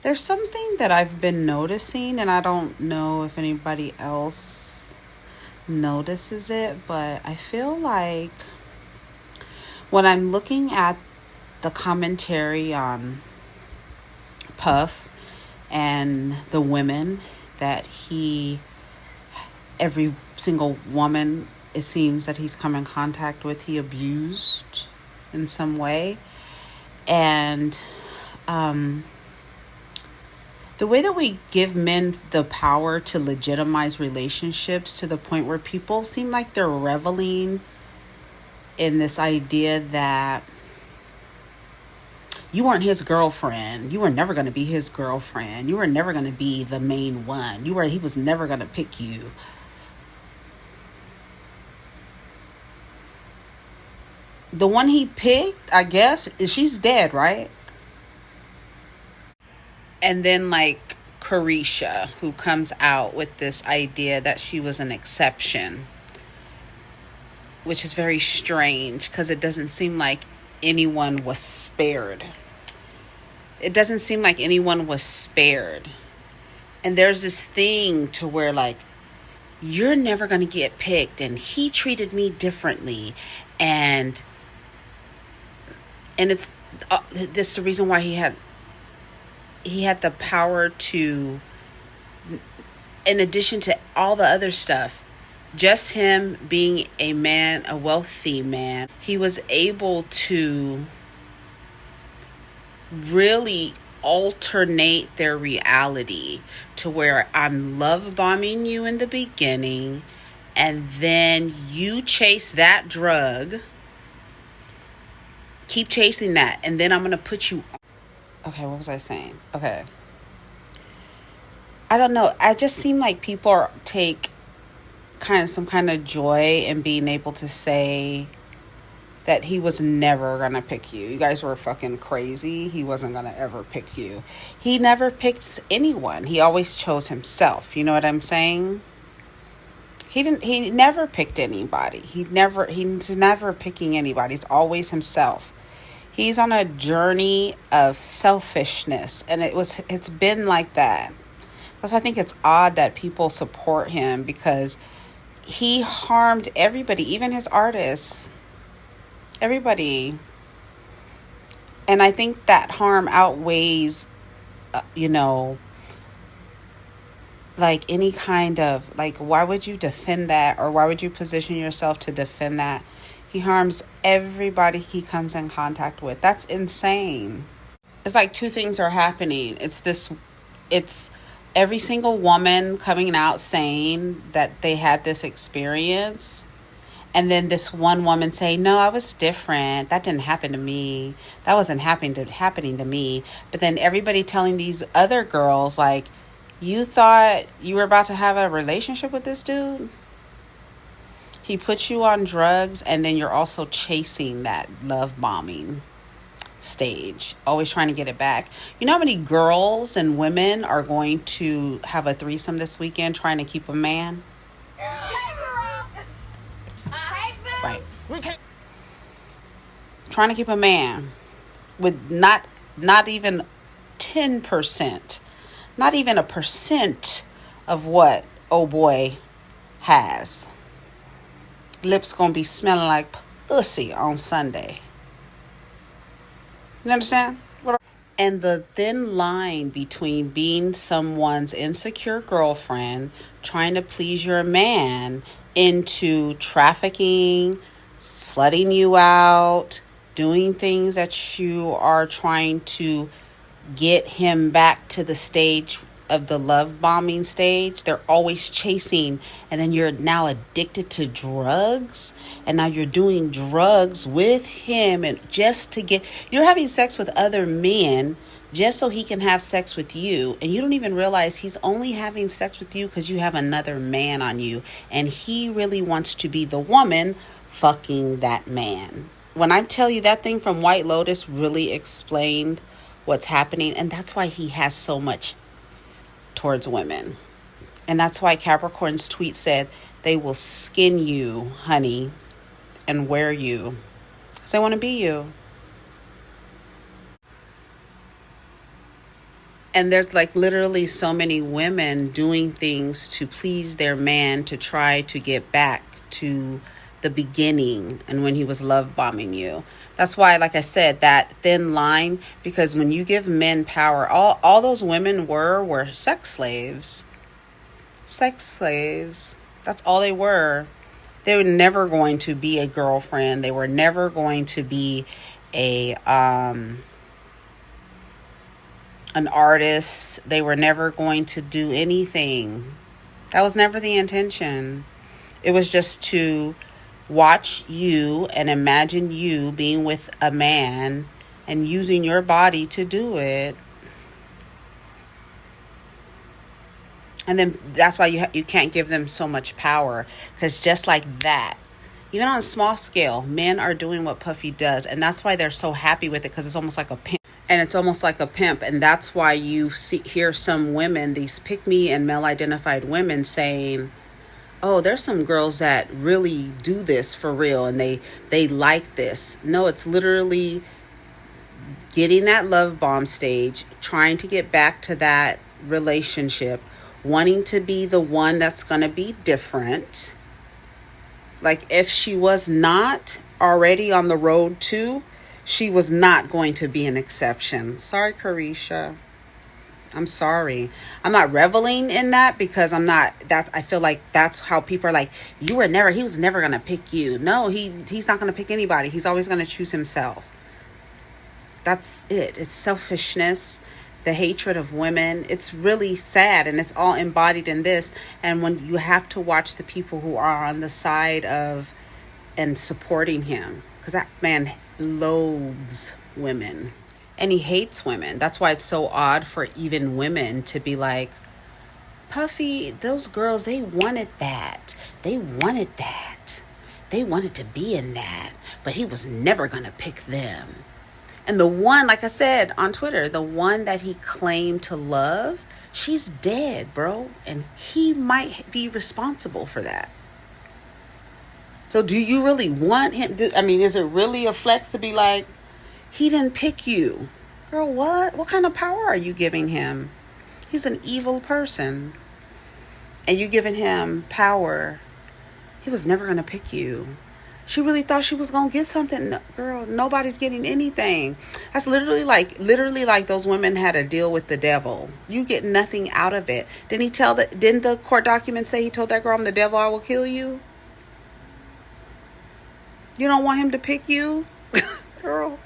There's something that I've been noticing, and I don't know if anybody else notices it, but I feel like when I'm looking at the commentary on Puff and the women that every single woman, it seems that he's come in contact with, he abused in some way. And the way that we give men the power to legitimize relationships to the point where people seem like they're reveling in this idea that you weren't his girlfriend. You were never going to be his girlfriend. You were never going to be the main one. He was never going to pick you. The one he picked, I guess, she's dead, right? And then like Carisha, who comes out with this idea that she was an exception, which is very strange because it doesn't seem like anyone was spared. It doesn't seem like anyone was spared. And there's this thing to where like, you're never going to get picked, and he treated me differently. And it's this is the reason why he had the power to, in addition to all the other stuff, just him being a man, a wealthy man, he was able to really alternate their reality to where I'm love bombing you in the beginning, and then you chase that drug, keep chasing that, and then I'm going to put you on. Okay, what was I saying? Okay. I don't know. I just seem like people take some kind of joy in being able to say that he was never gonna pick you. You guys were fucking crazy. He wasn't gonna ever pick you. He never picked anyone. He always chose himself. You know what I'm saying? He never picked anybody. He's never picking anybody. It's always himself. He's on a journey of selfishness, and it's been like that. That's why I think it's odd that people support him, because he harmed everybody, even his artists. Everybody. And I think that harm outweighs, like any kind of, like, why would you defend that, or why would you position yourself to defend that? He harms everybody he comes in contact with. That's insane. It's like two things are happening. It's every single woman coming out saying that they had this experience, and then this one woman saying, no, I was different. That didn't happen to me. That wasn't happening to me. But then everybody telling these other girls, like, you thought you were about to have a relationship with this dude? He puts you on drugs, and then you're also chasing that love bombing stage, always trying to get it back. You know how many girls and women are going to have a threesome this weekend trying to keep a man? Right. Trying to keep a man with not even 10%, not even a percent of what oh boy has. Lips gonna be smelling like pussy on Sunday. You understand? And the thin line between being someone's insecure girlfriend, trying to please your man, into trafficking, slutting you out, doing things that you are trying to get him back to the stage of the love bombing stage. They're always chasing, and then you're now addicted to drugs, and now you're doing drugs with him, and you're having sex with other men just so he can have sex with you, and you don't even realize he's only having sex with you because you have another man on you, and he really wants to be the woman fucking that man. When I tell you, that thing from White Lotus really explained what's happening, and that's why he has so much towards women. And that's why Capricorn's tweet said they will skin you, honey, and wear you, because they want to be you. And there's like literally so many women doing things to please their man to try to get back to the beginning and when he was love bombing you. That's why, like I said, that thin line, because when you give men power, all those women were sex slaves. Sex slaves. That's all they were. They were never going to be a girlfriend. They were never going to be a an artist. They were never going to do anything. That was never the intention. It was just to watch you and imagine you being with a man and using your body to do it. And then that's why you can't give them so much power, because just like that, even on a small scale, men are doing what Puffy does, and that's why they're so happy with it, because it's almost like a pimp. And it's almost like a pimp, and that's why you hear some women, these pick me and male identified women, saying, "Oh, there's some girls that really do this for real, and they like this." No, it's literally getting that love bomb stage, trying to get back to that relationship, wanting to be the one that's going to be different. Like, if she was not already on the road to, she was not going to be an exception. Sorry, Carisha. I'm sorry. I'm not reveling in that, because I'm not that. I feel like that's how people are like, he was never going to pick you. No, he's not going to pick anybody. He's always going to choose himself. That's it. It's selfishness, the hatred of women. It's really sad, and it's all embodied in this. And when you have to watch the people who are on the side of and supporting him, because that man loathes women and he hates women. That's why it's so odd for even women to be like, Puffy, those girls, they wanted that. They wanted that. They wanted to be in that, but he was never going to pick them. And the one, like I said on Twitter, the one that he claimed to love, she's dead, bro. And he might be responsible for that. So do you really want him? Is it really a flex to be like, he didn't pick you? Girl, what? What kind of power are you giving him? He's an evil person. And you giving him power. He was never going to pick you. She really thought she was going to get something. No, girl, nobody's getting anything. That's literally like those women had a deal with the devil. You get nothing out of it. Didn't the court documents say he told that girl, "I'm the devil, I will kill you"? You don't want him to pick you? Girl,